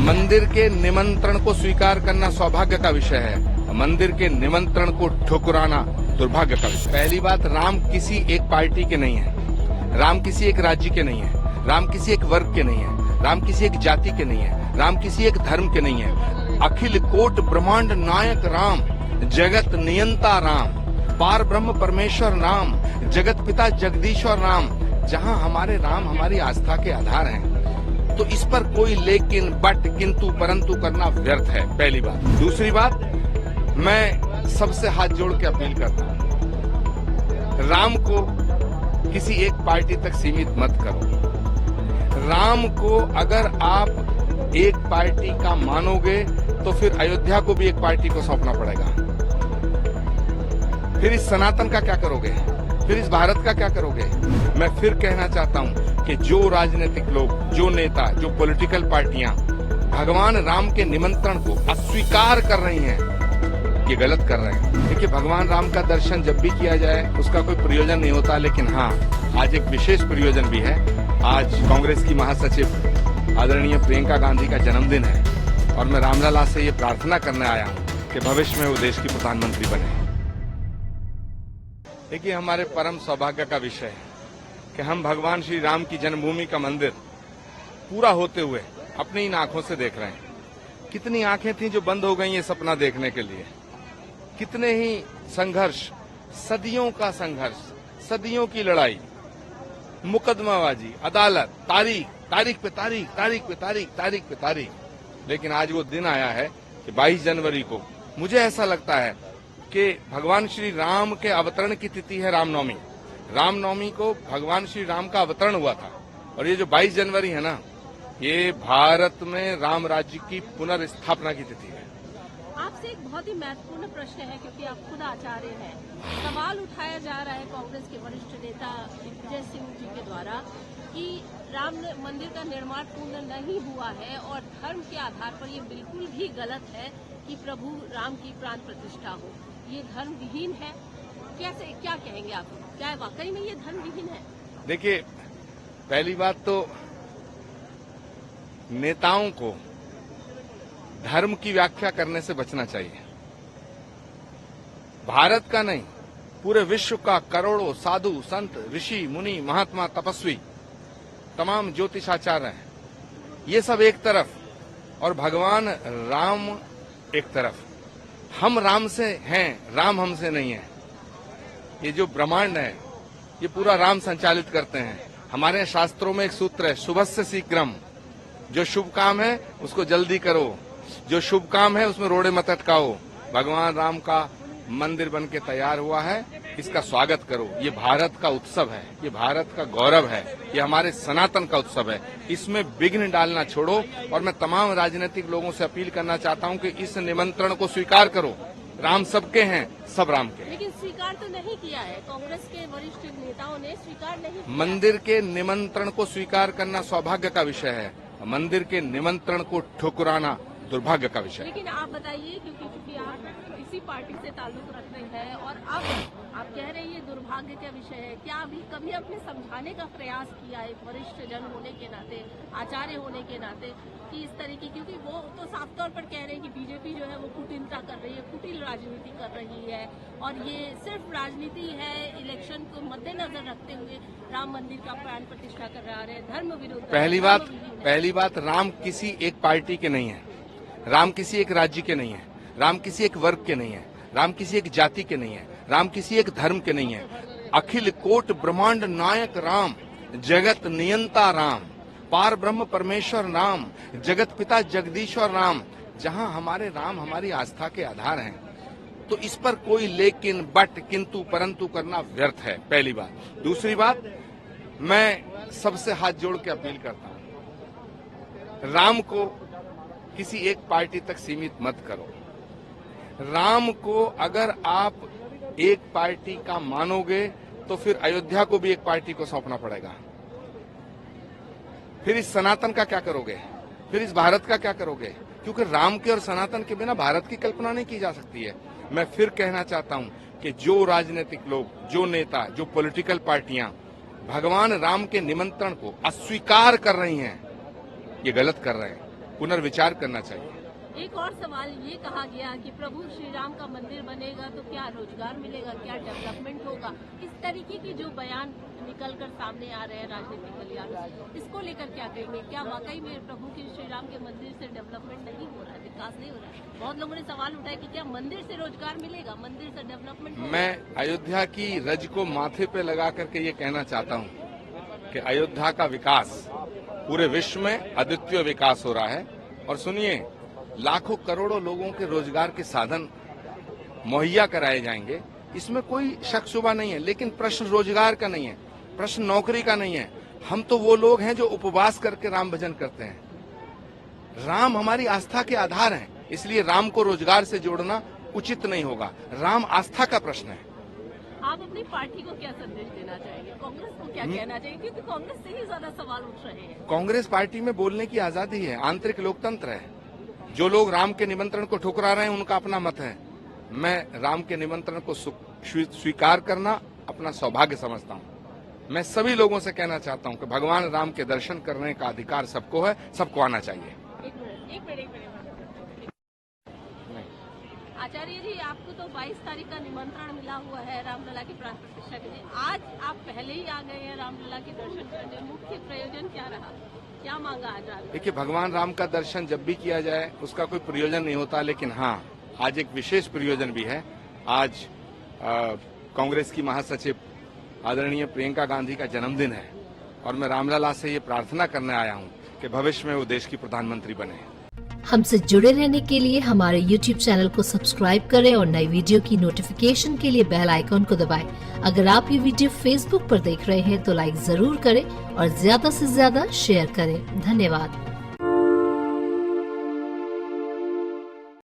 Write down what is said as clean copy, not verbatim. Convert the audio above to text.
मंदिर के निमंत्रण को स्वीकार करना सौभाग्य का विषय है, मंदिर के निमंत्रण को ठुकराना दुर्भाग्य का विषय। पहली बात, राम किसी एक पार्टी के नहीं है, राम किसी एक राज्य के नहीं है, राम किसी एक वर्ग के नहीं है, राम किसी एक जाति के नहीं है, राम किसी एक धर्म के नहीं है। अखिल कोट ब्रह्मांड नायक राम, जगत नियंता राम, पार ब्रह्म परमेश्वर राम, जगत पिता जगदीश्वर राम। जहां हमारे राम हमारी आस्था के आधार हैं, तो इस पर कोई लेकिन बट किंतु परंतु करना व्यर्थ है, पहली बात। दूसरी बात, मैं सबसे हाथ जोड़ के अपील करता हूं, राम को किसी एक पार्टी तक सीमित मत करो। राम को अगर आप एक पार्टी का मानोगे तो फिर अयोध्या को भी एक पार्टी को सौंपना पड़ेगा। फिर इस सनातन का क्या करोगे, फिर इस भारत का क्या करोगे। मैं फिर कहना चाहता हूं कि जो राजनीतिक लोग, जो नेता, जो पॉलिटिकल पार्टियां भगवान राम के निमंत्रण को अस्वीकार कर रही हैं, ये गलत कर रहे हैं। देखिए, भगवान राम का दर्शन जब भी किया जाए उसका कोई प्रयोजन नहीं होता, लेकिन हाँ, आज एक विशेष प्रयोजन भी है। आज कांग्रेस की महासचिव आदरणीय प्रियंका गांधी का जन्मदिन है और मैं रामलला से ये प्रार्थना करने आया हूं कि भविष्य में वो देश की प्रधानमंत्री बने। देखिए, हमारे परम सौभाग्य का विषय है कि हम भगवान श्री राम की जन्मभूमि का मंदिर पूरा होते हुए अपनी इन आंखों से देख रहे हैं। कितनी आंखें थीं जो बंद हो गई ये सपना देखने के लिए। कितने ही संघर्ष, सदियों का संघर्ष, सदियों की लड़ाई, मुकदमाबाजी, अदालत, तारीख पे तारीख, तारीख पे तारीख, तारीख पे तारीख। लेकिन आज वो दिन आया है कि 22 जनवरी को मुझे ऐसा लगता है कि भगवान श्री राम के अवतरण की तिथि है रामनवमी। रामनवमी को भगवान श्री राम का अवतरण हुआ था और ये जो 22 जनवरी है ना, ये भारत में राम राज्य की पुनर्स्थापना की तिथि है। आपसे एक बहुत ही महत्वपूर्ण प्रश्न है, क्योंकि आप खुद आचार्य हैं। सवाल उठाया जा रहा है कांग्रेस के वरिष्ठ नेता दिग्विजय सिंह जी के द्वारा कि राम मंदिर का निर्माण पूर्ण नहीं हुआ है और धर्म के आधार पर ये बिल्कुल भी गलत है कि प्रभु राम की प्राण प्रतिष्ठा हो। ये धर्म विहीन है। कैसे, क्या कहेंगे आप? क्या वाकई में ये धर्म विहीन है? देखिए, पहली बात तो नेताओं को धर्म की व्याख्या करने से बचना चाहिए। भारत का नहीं, पूरे विश्व का करोड़ों साधु, संत, ऋषि, मुनि, महात्मा, तपस्वी, तमाम ज्योतिषाचार्य हैं, ये सब एक तरफ और भगवान राम एक तरफ। हम राम से हैं, राम हमसे नहीं है। ये जो ब्रह्मांड है ये पूरा राम संचालित करते हैं। हमारे शास्त्रों में एक सूत्र है, शुभस्य शीघ्रम। जो शुभ काम है उसको जल्दी करो, जो शुभ काम है उसमें रोड़े मत अटकाओ। भगवान राम का मंदिर बन के तैयार हुआ है, इसका स्वागत करो। ये भारत का उत्सव है, ये भारत का गौरव है, ये हमारे सनातन का उत्सव है। इसमें विघ्न डालना छोड़ो और मैं तमाम राजनीतिक लोगों से अपील करना चाहता हूं कि इस निमंत्रण को स्वीकार करो। राम सबके हैं, सब राम के। लेकिन स्वीकार तो नहीं किया है, कांग्रेस के वरिष्ठ नेताओं ने स्वीकार नहीं किया। मंदिर के निमंत्रण को स्वीकार करना सौभाग्य का विषय है, मंदिर के निमंत्रण को ठुकराना दुर्भाग्य का विषय। लेकिन आप बताइए, क्योंकि आप इसी पार्टी से ताल्लुक रखते हैं और अब आप कह रहे हैं ये दुर्भाग्य का विषय है, क्या अभी कभी आपने समझाने का प्रयास किया है वरिष्ठ जन होने के नाते, आचार्य होने के नाते, कि इस तरीके, क्योंकि वो तो साफ तौर पर कह रहे हैं कि बीजेपी जो है वो कुटिलता कर रही है, कुटिल राजनीति कर रही है और ये सिर्फ राजनीति है। इलेक्शन को मद्देनजर रखते हुए राम मंदिर का प्राण प्रतिष्ठा कर रहे हैं, धर्म विरोध। पहली बात, राम किसी एक पार्टी के नहीं है, राम किसी एक राज्य के नहीं है, राम किसी एक वर्ग के नहीं है, राम किसी एक जाति के नहीं है, राम किसी एक धर्म के नहीं है। अखिल कोट ब्रह्मांड नायक राम, जगत नियंता राम, पार ब्रह्म परमेश्वर राम, जगत पिता जगदीश्वर राम। जहां हमारे राम हमारी आस्था के आधार हैं, तो इस पर कोई लेकिन बट किंतु परंतु करना व्यर्थ है, पहली बात। दूसरी बात, मैं सबसे हाथ जोड़ के अपील करता हूं, राम को किसी एक पार्टी तक सीमित मत करो। राम को अगर आप एक पार्टी का मानोगे तो फिर अयोध्या को भी एक पार्टी को सौंपना पड़ेगा। फिर इस सनातन का क्या करोगे, फिर इस भारत का क्या करोगे, क्योंकि राम के और सनातन के बिना भारत की कल्पना नहीं की जा सकती है। मैं फिर कहना चाहता हूं कि जो राजनीतिक लोग, जो नेता, जो पॉलिटिकल पार्टियां भगवान राम के निमंत्रण को अस्वीकार कर रही हैं, ये गलत कर रहे हैं। पुनर्विचार करना चाहिए। एक और सवाल ये कहा गया कि प्रभु श्री राम का मंदिर बनेगा तो क्या रोजगार मिलेगा, क्या डेवलपमेंट होगा, इस तरीके के जो बयान निकलकर सामने आ रहे हैं राजनीतिक गलियारों से, इसको लेकर क्या कहेंगे? क्या वाकई में प्रभु के श्री राम के मंदिर से डेवलपमेंट नहीं हो रहा है, विकास नहीं हो रहा है? बहुत लोगों ने सवाल उठाया कि क्या मंदिर से रोजगार मिलेगा, मंदिर से डेवलपमेंट होगा? मैं अयोध्या की रज को माथे पे लगा करके ये कहना चाहता हूँ कि अयोध्या का विकास पूरे विश्व में अद्वितीय विकास हो रहा है। और सुनिए, लाखों करोड़ों लोगों के रोजगार के साधन मुहैया कराए जाएंगे, इसमें कोई शक शुबा नहीं है। लेकिन प्रश्न रोजगार का नहीं है, प्रश्न नौकरी का नहीं है। हम तो वो लोग हैं जो उपवास करके राम भजन करते हैं। राम हमारी आस्था के आधार हैं, इसलिए राम को रोजगार से जोड़ना उचित नहीं होगा। राम आस्था का प्रश्न है। आप अपनी पार्टी को क्या संदेश देना चाहेंगे, कांग्रेस को क्या कहना चाहिए, क्योंकि कांग्रेस से ही ज्यादा सवाल उठ रहे हैं? कांग्रेस पार्टी में बोलने की आजादी है, आंतरिक लोकतंत्र है। जो लोग राम के निमंत्रण को ठुकरा रहे हैं उनका अपना मत है। मैं राम के निमंत्रण को स्वीकार करना अपना सौभाग्य समझता हूं। मैं सभी लोगों से कहना चाहता हूं कि भगवान राम के दर्शन करने का अधिकार सबको है, सबको आना चाहिए। एक मिनट। आचार्य जी, आपको तो 22 तारीख का निमंत्रण मिला हुआ है रामलला की प्राण प्रतिष्ठा के लिए। आज आप पहले ही आ गए हैं रामलला के दर्शन करने, मुख्य प्रयोजन क्या रहा, क्या मांगा आज आपने? देखिए, भगवान राम का दर्शन जब भी किया जाए उसका कोई प्रयोजन नहीं होता, लेकिन हाँ, आज एक विशेष प्रयोजन भी है। आज कांग्रेस की महासचिव आदरणीय प्रियंका गांधी का जन्मदिन है और मैं रामलला से ये प्रार्थना करने आया हूँ कि भविष्य में वो देश की प्रधानमंत्री बने। हमसे जुड़े रहने के लिए हमारे YouTube चैनल को सब्सक्राइब करें और नई वीडियो की नोटिफिकेशन के लिए बेल आइकॉन को दबाएं। अगर आप ये वीडियो Facebook पर देख रहे हैं तो लाइक जरूर करें और ज्यादा से ज्यादा शेयर करें। धन्यवाद।